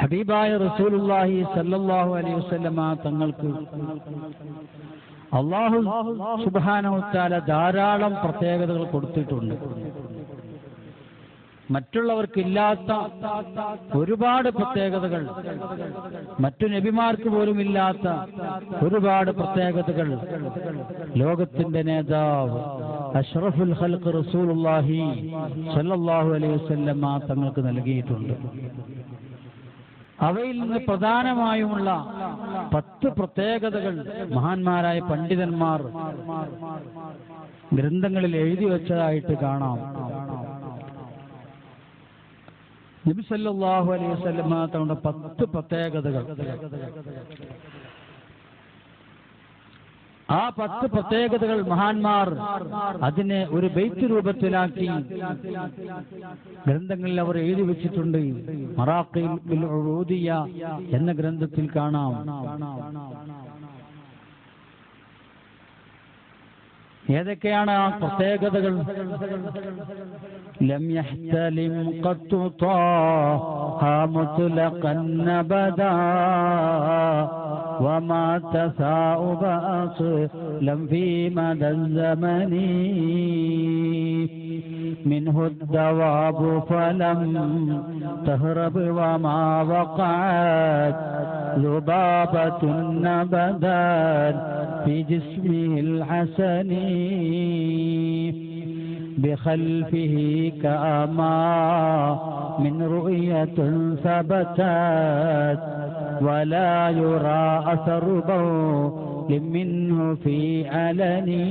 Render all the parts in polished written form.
ഹബീബായ റസൂലുള്ളാഹി സല്ലല്ലാഹു അലൈഹി വസല്ലമ തങ്ങൾക്ക് അല്ലാഹു സുബ്ഹാനഹു വതആല ധാരാളം പ്രത്യേകതകൾ കൊടുത്തിട്ടുണ്ട്. മറ്റുള്ളവർക്കില്ലാത്ത ഒരുപാട് പ്രത്യേകതകൾ, മറ്റു നബിമാർക്ക് പോലും ഇല്ലാത്ത ഒരുപാട് പ്രത്യേകതകൾ ലോകത്തിന്റെ നേതാവ് അഷ്റഫുൽ ഖൽഖ് റസൂലുള്ളാഹി സ്വല്ലല്ലാഹു അലൈഹി വസല്ലമ തങ്ങൾക്ക് നൽകിയിട്ടുണ്ട്. അവയിൽ നിന്ന് പ്രധാനമായുമുള്ള 10 പ്രത്യേകതകൾ മഹാന്മാരായ പണ്ഡിതന്മാർ ഗ്രന്ഥങ്ങളിൽ എഴുതി വെച്ചതായിട്ട് കാണാം. നബി സല്ലല്ലാഹു അലൈഹി വസല്ലമ തങ്ങളുടെ 10 പ്രത്യേകതകൾ. ആ 10 പ്രത്യേകതകൾ മഹാന്മാർ അതിനെ ഒരു ബൈത്ത് രൂപത്തിലാക്കി ഗ്രന്ഥങ്ങളിൽ അവർ എഴുതി വെച്ചിട്ടുണ്ട്. മറാഖിൽ ഉറൂദിയ എന്ന ഗ്രന്ഥത്തിൽ കാണാം. ഏതൊക്കെയാണ് ആ പ്രത്യേകതകൾ? ലം യഹ്തലിം ഖത്തു ത്വാഹ മുത്ലഖൻ നബദാ വമാ തസാഉബ അസ്ലം ഫീ മദൻ സമനി منه الدواب فلم تهرب وما وقعت ذبابة نبذت في جسمه الحسن بخلفه كأما من رؤية ثبتت ولا يرى أثر بول منه في علني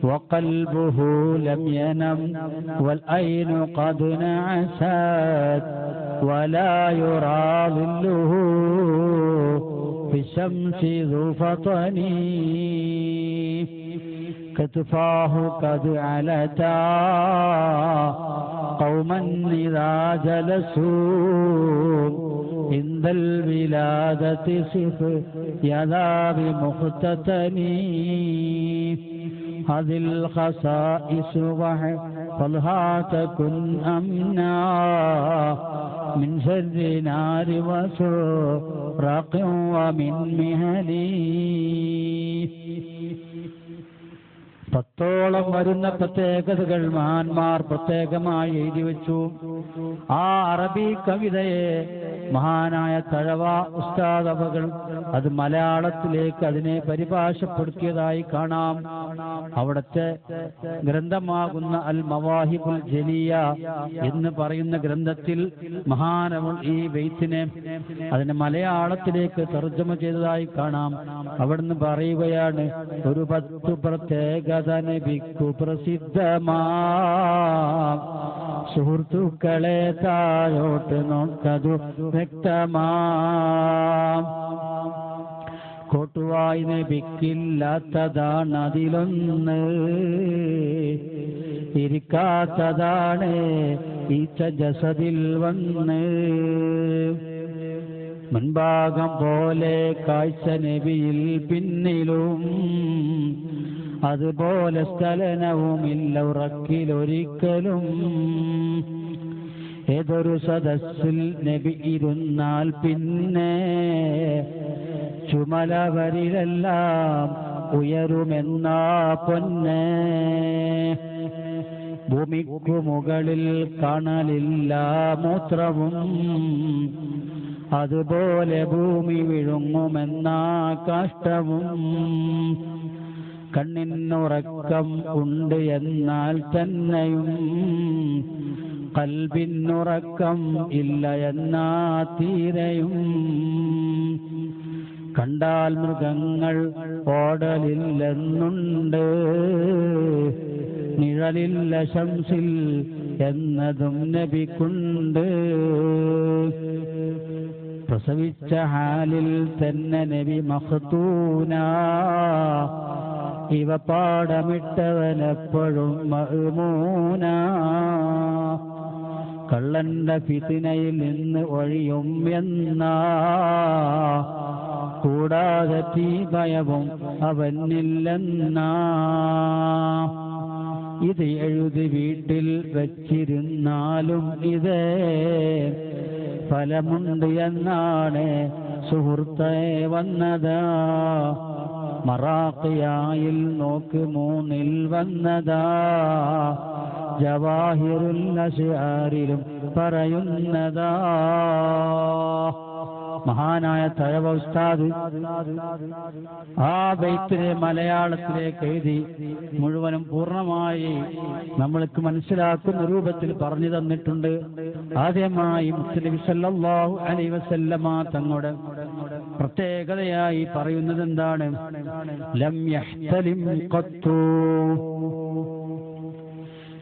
وقلبه لم ينم والعين قد نعست ولا يرى ظله في الشمس ذو فطن كتفاه قد علتا قوما إذا جلسوا عند الولادة صف يذا بمختتني هذه الخصائص فضها تكن أمنا من شر نار وسراق ومن مهلي. 10 വരുന്ന പ്രത്യേകതകൾ മഹാന്മാർ പ്രത്യേകമായി എഴുതി വെച്ചു. ആ അറബി കവിതയെ മഹാനായ തഴവ ഉസ്താദ് അവകൾ അത് മലയാളത്തിലേക്ക് അതിനെ പരിഭാഷപ്പെടുത്തിയതായി കാണാം. അവിടുത്തെ ഗ്രന്ഥമാകുന്ന അൽ മവാഹിബുൽ ജലിയ എന്ന് പറയുന്ന ഗ്രന്ഥത്തിൽ മഹാനവൾ ഈ ബൈത്തിനെ അതിനെ മലയാളത്തിലേക്ക് തർജ്ജമ ചെയ്തതായി കാണാം. അവിടുന്ന് പറയുകയാണ്, ഒരു 10 പ്രത്യേകത നബിക്കു പ്രസിദ്ധമാ സുഹൃത്തുക്കളെ താഴോട്ട് നോക്കതു വ്യക്തമാ. കോട്ടുവായി നബിക്കില്ലാത്തതാണ് അതിലൊന്ന്, ഇരിക്കാത്തതാണ് ഈച്ച ജസദിൽ വന്ന്. മുൻഭാഗം പോലെ കാഴ്ച നബിയിൽ പിന്നിലും, അതുപോലെ സ്ഥലനവുമില്ല ഉറക്കിലൊരിക്കലും. ഏതൊരു സദസ്സിൽ നബി ഇരുന്നാൽ പിന്നെ ചുമലവരിലെല്ലാം ഉയരുമെന്നാ പൊന്നെ. ഭൂമിക്കു മുകളിൽ കാണലില്ല മൂത്രവും, അതുപോലെ ഭൂമി വിഴുങ്ങുമെന്നാ കാഷ്ടവും. കണ്ണിനുറക്കം ഉണ്ട് എന്നാൽ തന്നെയും കൽബിനുറക്കം ഇല്ല എന്നാ തീരെയും. കണ്ടാൽ മൃഗങ്ങൾ ഓടലില്ലെന്നുണ്ട്, നിഴലില്ല ശംസിൽ എന്നതും നബിക്കുണ്ട്. പ്രസവിച്ച ഹാലിൽ തന്നെ നബി മഖ്തൂന, ഇവ പാടമിട്ടവനെപ്പോഴും മഅ്മൂന. കള്ളന്റെ ഫിത്നയിൽ നിന്ന് ഒഴിയും എന്നാ, കൂടാതെ തീ ഭയവും അവനില്ലെന്നാ. ഇത് എഴുതി വീട്ടിൽ വച്ചിരുന്നാലും ഇതേ ഫലമുണ്ട് എന്നാണ് സുഹൃത്തെ വന്നതാ. മറാഖിയായിൽ നോക്ക് 3-ൽ വന്നതാ. ജവാഹിറുൽ അശ്ആരിലും പറയുന്നതാ. മഹാനായ തഴവ ഉസ്താദ് ആ ബൈത്തിനെ മലയാളത്തിലേക്ക് എഴുതി മുഴുവനും പൂർണ്ണമായി നമ്മൾക്ക് മനസ്സിലാക്കുന്ന രൂപത്തിൽ പറഞ്ഞു തന്നിട്ടുണ്ട്. ആദ്യമായി മുസ്ലിം സല്ലല്ലാഹു അലൈഹി വസല്ലമ തങ്ങളുടെ പ്രത്യേകതയായി പറയുന്നത് എന്താണ്? ലം യഹ്തലിം ഖത്തു.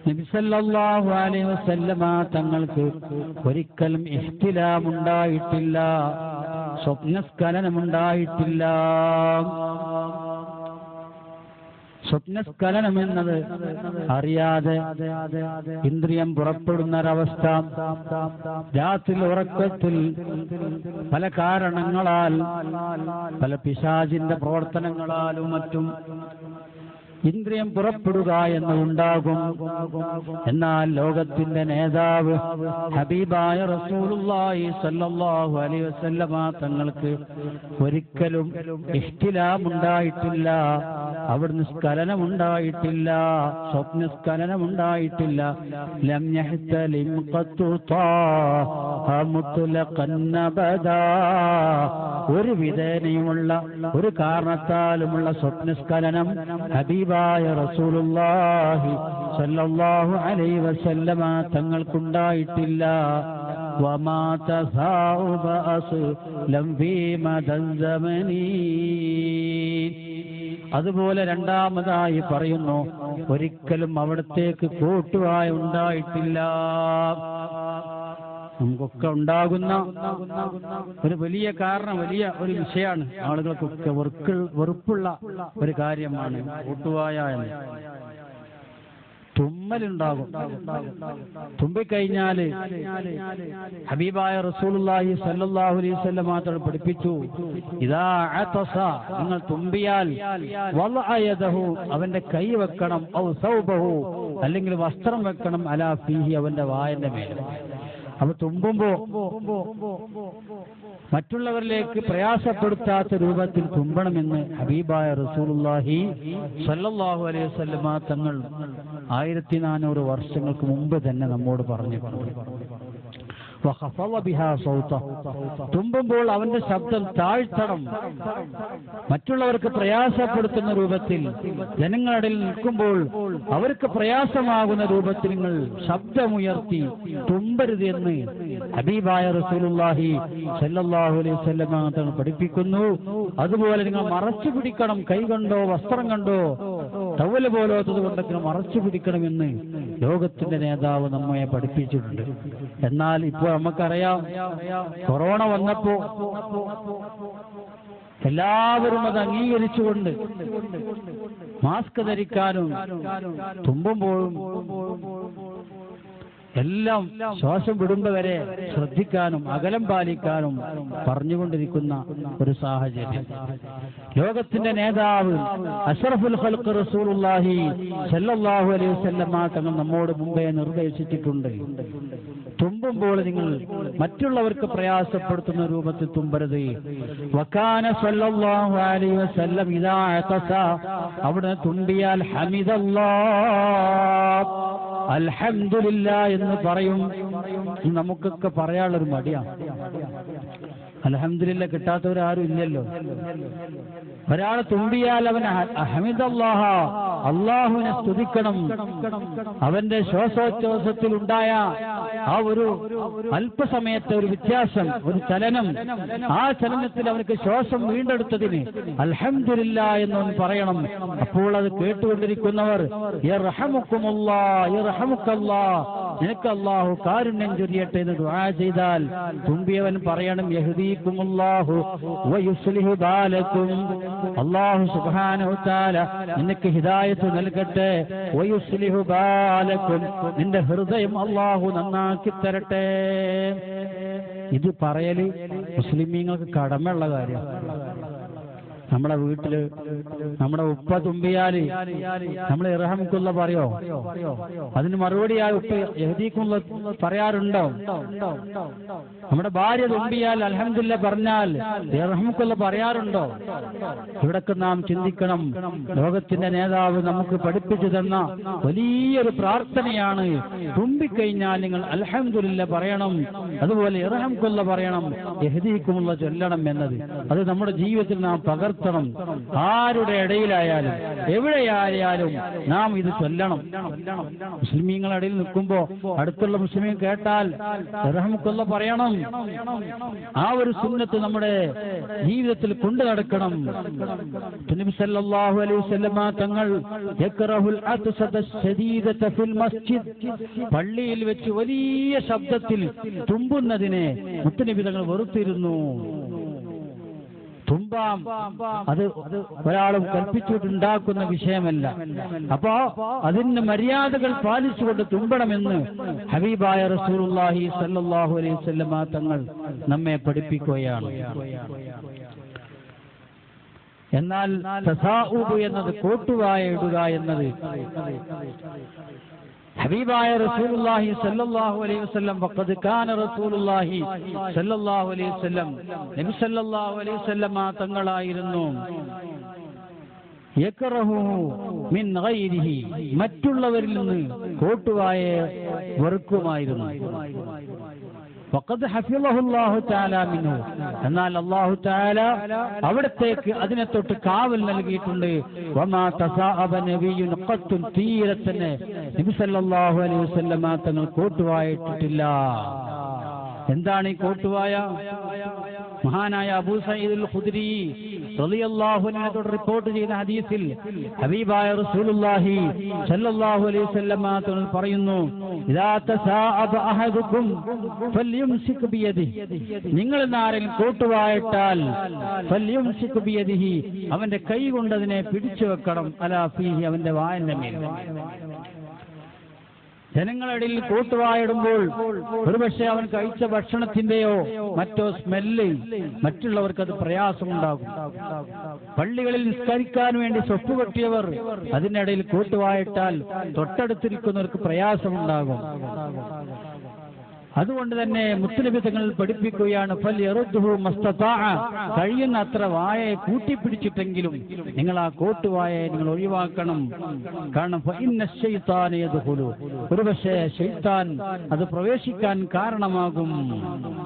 നബി സല്ലല്ലാഹു അലൈഹി വസല്ലമ തങ്ങൾക്ക് ഒരിക്കലും ഇഹ്തിലാം ഉണ്ടായിട്ടില്ല, സ്വപ്നസ്ഖലനമുണ്ടായിട്ടില്ല. സ്വപ്നസ്ഖലനം എന്നത് അറിയാതെ ഇന്ദ്രിയം പുറപ്പെടുന്ന ഒരവസ്ഥ. രാത്രി ഉറക്കത്തിൽ പല കാരണങ്ങളാൽ, പല പിശാചിന്റെ പ്രവർത്തനങ്ങളാലും മറ്റും ഇന്ദ്രിയം പുറപ്പെടുക എന്നുണ്ടാകും. എന്നാൽ ലോകത്തിന്റെ നേതാവ് ഹബീബായ റസൂലുള്ളാഹി സ്വല്ലല്ലാഹു അലൈഹി വസല്ലമ തങ്ങൾക്ക് ഒരിക്കലും ഇഹ്തിലാം ഉണ്ടായിട്ടില്ല, അവിടുന്ന് സ്ഖലനമുണ്ടായിട്ടില്ല, സ്വപ്നസ്ഖലനമുണ്ടായിട്ടില്ല. ലം യഹ്തലിം ഖത്തു ത്വാഹ മുത്ലഖൻ അബദാ. ഒരു വിധേനയുമുള്ള ഒരു കാരണത്താലുമുള്ള സ്വപ്നസ്ഖലനം ഹബീബായ റസൂലുള്ളാഹി സ്വല്ലല്ലാഹു അലൈഹി വസല്ലമ തങ്ങൾക്കുണ്ടായിട്ടില്ല. വമാ തസാഉബ അസ്ലം ഫീ മദൽ സമനി. അതുപോലെ രണ്ടാമതായി പറയുന്നു, ഒരിക്കലും അവിടത്തേക്ക് കൂട്ടുവായ ഉണ്ടായിട്ടില്ല. നമുക്കൊക്കെ ഉണ്ടാകുന്ന ഒരു വലിയ കാരണം, വലിയ ഒരു വിഷയമാണ്. ആളുകൾക്കൊക്കെ വെറുപ്പുള്ള ഒരു കാര്യമാണ് കൂട്ടുവായ എന്ന്. തുമ്മലുണ്ടാകും. തുമ്പിക്കഴിഞ്ഞാല് ഹബീബായ റസൂലുള്ളാഹി സ്വല്ലല്ലാഹു അലൈഹി വസല്ലം മാത്രം പഠിപ്പിച്ചു, ഇദാ അതസ, നിങ്ങൾ തുമ്പിയാൽ വളഅ യദഹു, അവന്റെ കൈ വെക്കണം, ഔ സൗബഹു, അല്ലെങ്കിൽ വസ്ത്രം വെക്കണം, അലാ ഫീഹി, അവന്റെ വായന്റെ മേൽ. അവ തുമ്പുമ്പോ മറ്റുള്ളവരിലേക്ക് പ്രയാസപ്പെടുത്താത്ത രൂപത്തിൽ തുമ്പണമെന്ന് ഹബീബായ റസൂലുള്ളാഹി സ്വല്ലല്ലാഹു അലൈഹി വസല്ലം തങ്ങൾ 1400 വർഷങ്ങൾക്ക് മുമ്പ് തന്നെ നമ്മോട് പറഞ്ഞിട്ടുണ്ട്. തുമ്പുമ്പോൾ അവന്റെ ശബ്ദം താഴ്ത്തണം, മറ്റുള്ളവർക്ക് പ്രയാസപ്പെടുത്തുന്ന രൂപത്തിൽ, ജനങ്ങളുടെ നിൽക്കുമ്പോൾ അവർക്ക് പ്രയാസമാകുന്ന രൂപത്തിൽ നിങ്ങൾ ശബ്ദമുയർത്തി തുമ്പരുത് എന്ന് ഹബീബായ റസൂലുള്ളാഹി സ്വല്ലല്ലാഹു അലൈഹി വസല്ലം തങ്ങൾ പഠിപ്പിക്കുന്നു. അതുപോലെ നിങ്ങൾ മറച്ചു പിടിക്കണം, കൈ കൊണ്ടോ വസ്ത്രം കണ്ടോ ടവല് പോലത്തത് കൊണ്ടൊക്കെ മറച്ചു പിടിക്കണമെന്ന് ലോകത്തിന്റെ നേതാവ് നമ്മെ പഠിപ്പിച്ചിട്ടുണ്ട്. എന്നാൽ ഇപ്പോൾ നമുക്കറിയാം, കൊറോണ വന്നപ്പോ എല്ലാവരും അത് അംഗീകരിച്ചുകൊണ്ട് മാസ്ക് ധരിക്കാനും തുമ്പുമ്പോഴും എല്ലാം ശ്വാസം വിടുമ്പോ വരെ ശ്രദ്ധിക്കാനും അകലം പാലിക്കാനും പറഞ്ഞുകൊണ്ടിരിക്കുന്ന ഒരു സാഹചര്യം. ലോകത്തിന്റെ നേതാവ് അഷ്റഫുൽ ഖൽഖ് റസൂലുള്ളാഹി സ്വല്ലല്ലാഹു അലൈഹി വസല്ലം തങ്ങൾ നമ്മോട് മുമ്പേ നിർദ്ദേശിച്ചിട്ടുണ്ട്, തുമ്പുമ്പോൾ നിങ്ങൾ മറ്റുള്ളവർക്ക് പ്രയാസപ്പെടുത്തുന്ന രൂപത്തിൽ തുമ്പരുത്. വകാന സ്വല്ലല്ലാഹു അലൈഹി വസല്ലം ഇദാ അതസ, അവിടെ തുമ്പിയാൽ ഹമിദല്ലാഹ്, അൽഹംദുലില്ലാഹ് എന്ന് പറയും. നമുക്കൊക്കെ പറയാനുള്ളൊരു മടിയാണ്. അൽഹംദുലില്ലാഹ് കിട്ടാത്തവരാരും ഇല്ലല്ലോ. ഒരാൾ തുമ്പിയാൽ അവൻ ഹമിദല്ലാഹ, അല്ലാഹുവിനെ സ്തുതിക്കണം. അവന്റെ ശ്വാസോച്ഛ്വാസത്തിൽ ഉണ്ടായ ആ ഒരു അല്പസമയത്തെ ഒരു വ്യത്യാസം, ഒരു ചലനം, ആ ചലനത്തിൽ അവനക്ക് ശ്വാസം വീണ്ടെടുത്തതിന് അൽഹംദുലില്ലാഹ് എന്നവൻ പറയണം. അപ്പോൾ അത് കേട്ടുകൊണ്ടിരിക്കുന്നവർ യർഹമുക്കുമുല്ലാഹ് യർഹമുക്കല്ലാഹ്, നിനക്ക് അല്ലാഹു കാരുണ്യം ചൊരിയട്ടെ എന്ന് ദുആ ചെയ്താൽ തുമ്പിയവൻ പറയണം യഹ്ദീകുമുല്ലാഹു വയുസ്ലിഹു ബാലക്കും, അല്ലാഹു സുബ്ഹാനഹു വതആല നിനക്ക് ഹിദായത്ത് നൽകട്ടെ, വയുസ്ലിഹു ബാലക്കും, നിന്റെ ഹൃദയം അല്ലാഹു നന്നാക്കി തരട്ടെ. ഇത് പറയല് മുസ്ലിമീങ്ങൾക്ക് കടമയുള്ള കാര്യമാണ്. നമ്മുടെ വീട്ടില് നമ്മുടെ ഉപ്പ തുമ്പിയാല് നമ്മൾ ഇർഹംകുള്ള പറയോ? അതിന് മറുപടിയായി ഉപ്പ യഹ്ദീകുള്ള പറയാറുണ്ടോ? നമ്മുടെ ഭാര്യ തുമ്പിയാൽ അൽഹംദുലില്ലാ പറഞ്ഞാൽ ഇർഹംകുള്ള പറയാറുണ്ടോ? ഇവിടൊക്കെ നാം ചിന്തിക്കണം. ലോകത്തിന്റെ നേതാവ് നമുക്ക് പഠിപ്പിച്ചു തന്ന വലിയൊരു പ്രാർത്ഥനയാണ് തുമ്പിക്കഴിഞ്ഞാൽ നിങ്ങൾ അൽഹംദുലില്ലാ പറയണം, അതുപോലെ ഇർഹംകുള്ള പറയണം, യഹ്ദീകുമുള്ള ചൊല്ലണം എന്നത്. അത് നമ്മുടെ ജീവിതത്തിൽ നാം പകർത്തണം. ആരുടെ ഇടയിലായാലും എവിടെയായാലും നാം ഇത് ചൊല്ലണം. മുസ്ലിമീങ്ങളുടെ ഇടയിൽ നിൽക്കുമ്പോ അടുത്തുള്ള മുസ്ലിമീൻ കേട്ടാൽ ഇർഹംകുള്ള പറയണം. ആ ഒരു സുന്നത്ത് നമ്മുടെ ജീവിതത്തിൽ കൊണ്ടു നടക്കണം. നബി സല്ലല്ലാഹു അലൈഹി വസല്ലമ തങ്ങൾ യക്റഹുൽ അത്സദ ശദീദത ഫിൽ മസ്ജിദ്, പള്ളിയിൽ വെച്ച് വലിയ ശബ്ദത്തിൽ തുമ്പുന്നതിനെ മുത്തുനബി തങ്ങൾ വെറുത്തിരുന്നു. തുമ്പാം അത് ഒരാളും കൽപ്പിച്ചിട്ടുണ്ടാക്കുന്ന വിഷയമല്ല. അപ്പോ അതിന് മര്യാദകൾ പാലിച്ചുകൊണ്ട് തുമ്പണമെന്ന് ഹബീബായ റസൂലുള്ളാഹി സ്വല്ലല്ലാഹു അലൈഹി വസല്ലമ തങ്ങൾ നമ്മെ പഠിപ്പിക്കുകയാണ്. എന്നാൽ തസാഉബ് എന്നത് കോട്ടുവായ ഇടുക എന്നത് ഹബീബായ റസൂലുള്ളാഹി സ്വല്ലല്ലാഹു അലൈഹി വസല്ലം വഖദ് കാന റസൂലുള്ളാഹി സ്വല്ലല്ലാഹു അലൈഹി വസല്ലം നബി സ്വല്ലല്ലാഹു അലൈഹി വസല്ലം തങ്ങളായിരുന്നു യക്റഹു മിൻ ഗൈരിഹി, മറ്റുള്ളവരിൽ നിന്ന് കോട്ടുവായെ വെറുക്കുമായിരുന്നു. വഖദ് ഹഫിളഹു അല്ലാഹു തആല മിൻഹു, എന്നാൽ അല്ലാഹു തആല അവിടത്തേക്ക് അതിനെ തൊട്ട് കാവൽ നൽകിയിട്ടുണ്ട്. വമാ തസാഅബ നബിയ്യുൻ ഖത്തുൻ, തീരത്തന്നെ നബി സല്ലല്ലാഹു അലൈഹി വസല്ലം തങ്ങൾ കോട്ടുവായിട്ടില്ല. എന്താണ് ഈ കോട്ടുവായ? മഹാനായ അബൂ സഈദ് അൽ ഖുദ്രി റളിയല്ലാഹു അൻഹു റിപ്പോർട്ട് ചെയ്ത ഹദീസിൽ ഹബീബായ റസൂലുള്ളാഹി സ്വല്ലല്ലാഹു അലൈഹി വസല്ലം തങ്ങൾ പറയുന്നു, ഇദാ തസാഅബ അഹദുകും ഫൽയുംസിക് ബിയദിഹി, നിങ്ങൾ ആരെങ്കിലും കോട്ടുവായിട്ടാൽ ഫൽയുംസിക് ബിയദിഹി, അവന്റെ കൈ കൊണ്ട് അതിനെ പിടിച്ചു വെക്കണം, അലാ ഫീഹി, അവന്റെ വായന്റെ മേൽ. ജനങ്ങളിടയിൽ കോട്ടുവായിടുമ്പോൾ ഒരുപക്ഷെ അവൻ കഴിച്ച ഭക്ഷണത്തിന്റെയോ മറ്റോ സ്മെല്ല് മറ്റുള്ളവർക്ക് അത് പ്രയാസമുണ്ടാകും. പള്ളികളിൽ നിസ്കരിക്കാൻ വേണ്ടി സ്വപ്പ് കെട്ടിയവർ അതിനിടയിൽ കോട്ടുവായിട്ടാൽ തൊട്ടടുത്തിരിക്കുന്നവർക്ക് പ്രയാസമുണ്ടാകും. അതുകൊണ്ട് തന്നെ മുത്തുനബി തങ്ങൾ പഠിപ്പിക്കുകയാണ്, ഫൽ യറുദ്ദുഹു മസ്തതാഅ, കഴിയുന്ന അത്ര വായയെ കൂട്ടിപ്പിടിച്ചിട്ടെങ്കിലും നിങ്ങൾ ആ കോട്ടുവായയെ നിങ്ങൾ ഒഴിവാക്കണം. കാരണം ഫഇന്ന ശൈത്താന യദ്ഖുലു, ഒരുപക്ഷേ ശൈത്താൻ അത് പ്രവേശിക്കാൻ കാരണമാകും.